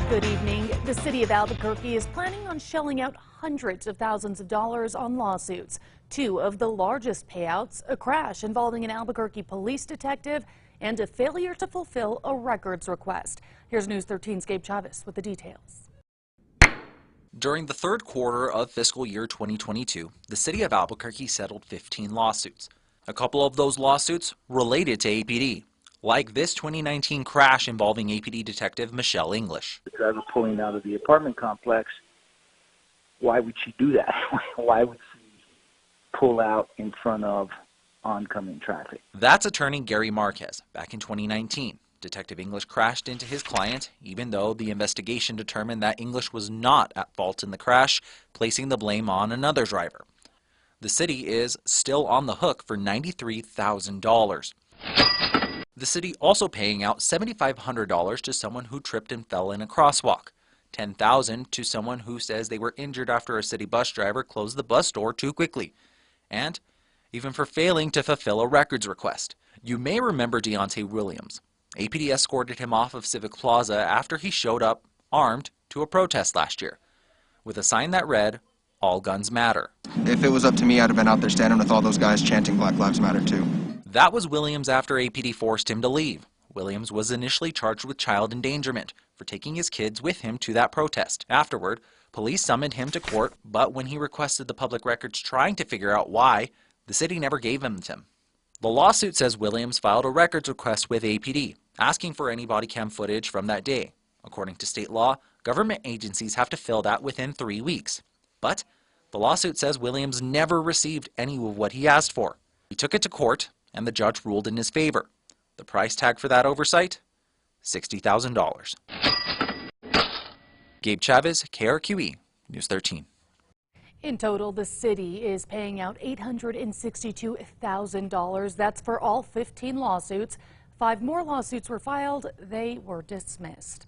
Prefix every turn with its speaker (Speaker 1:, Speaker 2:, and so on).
Speaker 1: Good evening. The city of Albuquerque is planning on shelling out hundreds of thousands of dollars on lawsuits. Two of the largest payouts, a crash involving an Albuquerque police detective and a failure to fulfill a records request. Here's News 13's Gabe Chavez with the details.
Speaker 2: During the third quarter of fiscal year 2022, the city of Albuquerque settled 15 lawsuits. A couple of those lawsuits related to APD, like this 2019 crash involving APD detective Michelle English.
Speaker 3: The driver pulling out of the apartment complex, why would she do that? Why would she pull out in front of oncoming traffic?
Speaker 2: That's attorney Gary Marquez. Back in 2019, Detective English crashed into his client, even though the investigation determined that English was not at fault in the crash, placing the blame on another driver. The city is still on the hook for $93,000. The city also paying out $7,500 to someone who tripped and fell in a crosswalk, $10,000 to someone who says they were injured after a city bus driver closed the bus door too quickly, and even for failing to fulfill a records request. You may remember Deontay Williams. APD escorted him off of Civic Plaza after he showed up armed to a protest last year, with a sign that read, "All guns matter."
Speaker 4: If it was up to me, I'd have been out there standing with all those guys chanting Black Lives Matter too.
Speaker 2: That was Williams after APD forced him to leave. Williams was initially charged with child endangerment for taking his kids with him to that protest. Afterward, police summoned him to court, but when he requested the public records trying to figure out why, the city never gave them to him. The lawsuit says Williams filed a records request with APD, asking for any body cam footage from that day. According to state law, government agencies have to fill that within 3 weeks. But the lawsuit says Williams never received any of what he asked for. He took it to court, and the judge ruled in his favor. The price tag for that oversight? $60,000. Gabe Chavez, KRQE, News 13.
Speaker 1: In total, the city is paying out $862,000. That's for all 15 lawsuits. 5 more lawsuits were filed. They were dismissed.